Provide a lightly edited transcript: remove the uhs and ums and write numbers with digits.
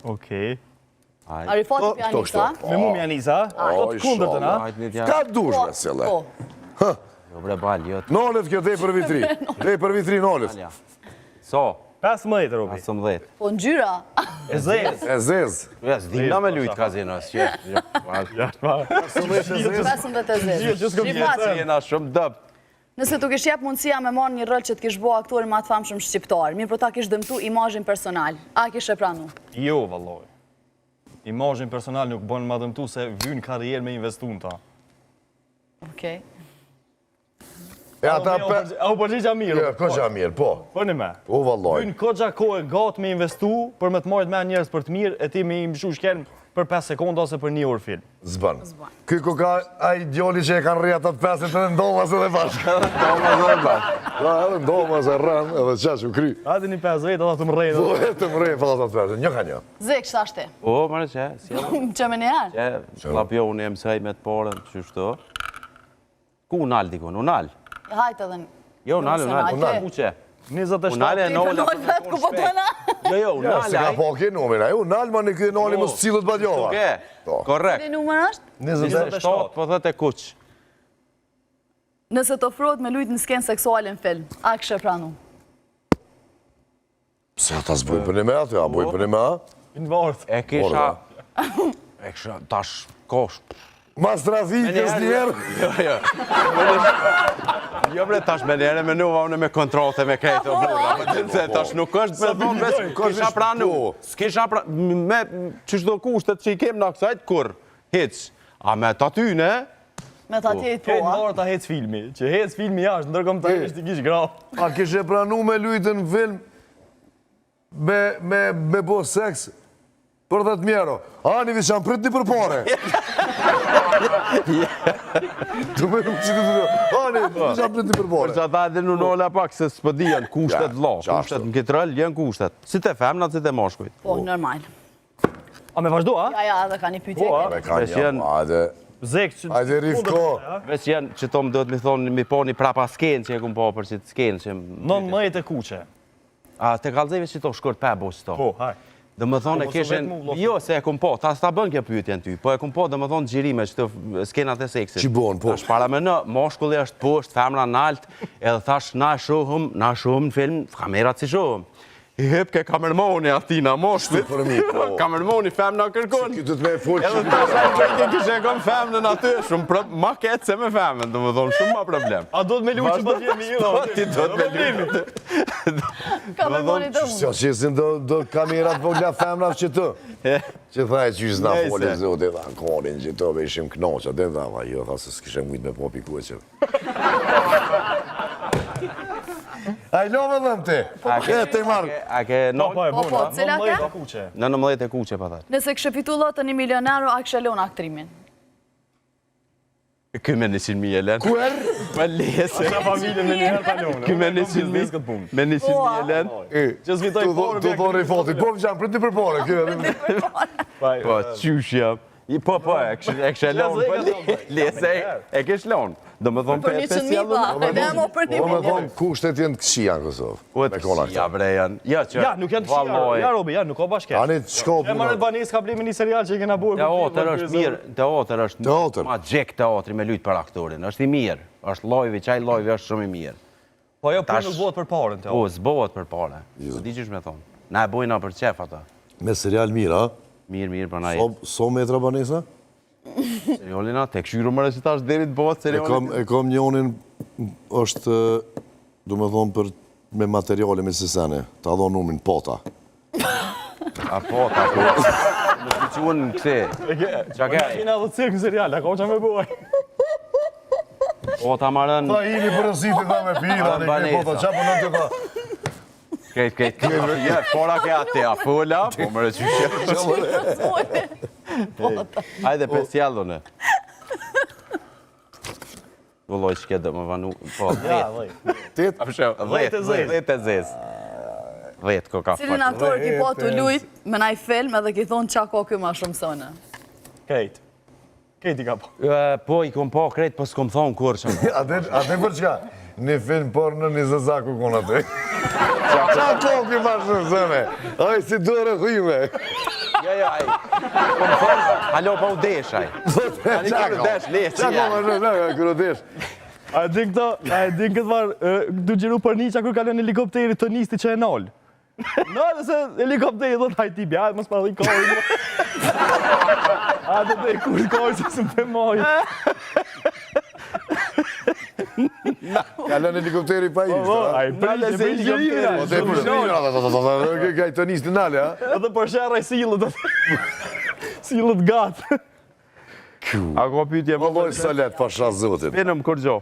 Okej. Arifati Pjanisa. Me mu Mjanisa, do të kundër të na. Ka dush me sile. Jo bre bal, jo. Nolet kjo, dej për vitri. Dej për vitri nolet. So, 15 robi. 15. Po ngjyra. E zez. E zez. Ja, s'dina me lujt kazinos, që. Ja, ma. 15 e zez. Shqipati. Jena shumë dëp. Nëse tu kish jep mundësia me marrë një rol që të kish bo aktorin ma të famshëm shqiptar, mirë për ta kish dëmtu imazhin personal, a kish e pranu? Jo, valloj. Imazhin personal nuk bën ma dëmtu se vyn karrierë me investu në ta. Okej. E ata pe... Au përgjigja mirë. Jo, koqa mirë, po. Po në me. O, valloj. Vyn koqa kohë gatë me investu për me të marrit me njerëz për të mirë e ti me i mshu shkelm për 5 sekundë ose për 1 orë film. Zban. Ky ku ka ai djoli që e kanë rrjet atë 50 të ndomas edhe bashkë. Ja, edhe ndomas e rran, edhe çash u kry. Hajde një 50 ata të më rrejnë. Po, të më rrejnë fallat atë 50, një ka një. Zek, ç'ta shte? O, mërë që, si Që me njëherë? që lapjo unë e mësaj me të porën, që shto. Ku unal dikon, unal? Hajtë edhe në... Jo, unal, ku që? 27. Unal e Ti nolla. përnojt vetë ku po të na? Jo, Ja, unal, se ka po kje numër, ai unal ma në këtë nali mos cilët badjova. Korrekt. Cili numër është? 27, po thët e kuq. Nëse të ofrohet me lujt në skenë seksuale në film, a kështë e pranu? Se ata s'bojnë për një me atë, a bojnë për një me a? Në vartë. E kisha tash kosh. Mas trafikës njerë. Jo bre, tash me njerë me nuva unë me kontrote me krejtë o burra. Se tash nuk është me thonë veç kisha pranu. S'kisha pranu, me qështu kushtet që i kem në aksajt, kur? Hic. A me të atyne? Me ta tjetë po, Këtë a? marë ta hec filmi, që hec filmi jashtë, ndërkom ta hec të kish gra. A kishe pranu me lujtën në film me bo seks për 10 mjero. Ani vi qanë prit një për pare. Të me nuk që të të Ani vi qanë prit një për Për pare. që ata edhe në nolla pak se s'pëdijen, kushtet lo. Kushtet në këtë rëll, jenë kushtet. Si të femnat, si të moshkujt. Po, normal. A me vazhdo, a? Ja, edhe ka një pytje. Me ka një, ajde, Zek që... ajde rifko. Veç janë që to më do të mi thonë, mi po një prapa skenë që e kumë po për që të skenë që... 19 e kuqe. A, të kalzeve që to shkurt pe bo që to. Po, haj. Dhe më thonë e mos u kishen, vetë mu, vllof. jo se e kumë po, ta s'ta bën kjo pyetjen ty, po e kumë po dhe më thonë gjirime që të skenat e seksit. Që bon, po. Tash para me në, moshkulli është poshtë, femra në altë, edhe thash na shohëm në film, kamerat si shohëm. I hep ke kamermoni atina, moshkullit. Për mi, po. Kamermoni femna kërkon. Këtë të me full që Edhe tash ai që kishe kom femnën aty, shumë ma ketë se me femnën, dhe më thonë, shumë ma problem. A do të me luqë që Vazhdo, bëtë jemi ju? po, ti do të me luqë. Ka me moni të unë. Që qesin do kamerat vogla femrat që të. Që thaj që ishtë na Nejse. folin zote, dha korin që të be ishim knoqa, dhe dha, jo, tha se s'kishe mujt me popi kueqe. A i love dhëm ti? E, te marrë. A ke Po, po, e në bona. cila ke? 19 e kuqe. 19 e kuqe, pa thar. Nëse kështë fitu lotën 1 milionaro, a kështë lon aktrimin? Ky me 100.000 e len. Kuer? Me lese. Sa familje me njëherë talonë. Ky me këtë punë. 100.000. Me 100.000 e len. Që s'vitoj porë, Të thori foti, po më qanë prit një për pare, kjo. Po, qysh jam. Po, e kështë lon. Po, lese, e kështë lon. Do me thonë Për 100.000 pa, edhe mo për 1 Po me milion. thonë kushtet jenë të këqia në Kosovë. Po, Me kona ja këta. bre janë. Ja, që. Ja, nuk janë të shia. Ja, Robi, ja, nuk ka bashkë. Ani të shko E marrë puna. Banis ka blimi një serial që i kena bujë. Teatr është mirë, teatr është Teatr. ma gjek teatri me lujt për aktorin. Është i mirë. Është lojvi, qaj lojvi është shumë i mirë. Po jo, për Tash- nuk bëhet për parën. Po, zbohet për pare. Po di qysh me thonë. Na e bojna për qef ata. Me serial mirë, a? Mirë, për na So metra banesa? seriolina, tek shyru më rësitash derit bëhet seriolina. E kam njonin, është, du me thonë, për me materiale me sesene. Ta dhonë numin pota. A po, ta po. Në të qunë në këse. Qa ke? Kina dhe cirkë në serial, a ka që me bëj. Po, ta marën Ta ili për rësiti ta me pira, në këne pota, qa për në të ta? krejt. Ja, fora ke atë, a fola, po më rëqyshja. Hajde, pesjallone. Vëlloj që ke dhe më vanu. Po, Ja, 10. dhej. Tet? A përshem, 10 e zez. 10 ko ka Cilin fakt. aktor ki po të lujt me naj film edhe ki thonë qa ko kjo ma shumë sone? Kejt. Kejt i ka po. Po, i kom po krejt, po s'kom thonë kur që. Ate për çka? Një film porno një zëzaku kon atë. Qa koki ma shumë zëme? Aj, si dore hujme. Jo, ai. Halo, pa u desh, ai. Tani kërë desh, leqë që janë. Kërë desh. A e din këtë varë, du gjiru për një që kur kalon helikopteri të nisti që e nalë. Nalë se helikopteri dhe të hajti bja, mos pa dhe i kojë. A të dhe i kur kojë se së më të mojë. Kalon helikopteri pa ishtë. A i prish helikopteri. O të përshë, kaj të nisë të nalë, ha? Edhe për shara i silët. Silët gatë. A ko pytje më Valloj salet, pasha zotin. Benëm, kur gjo.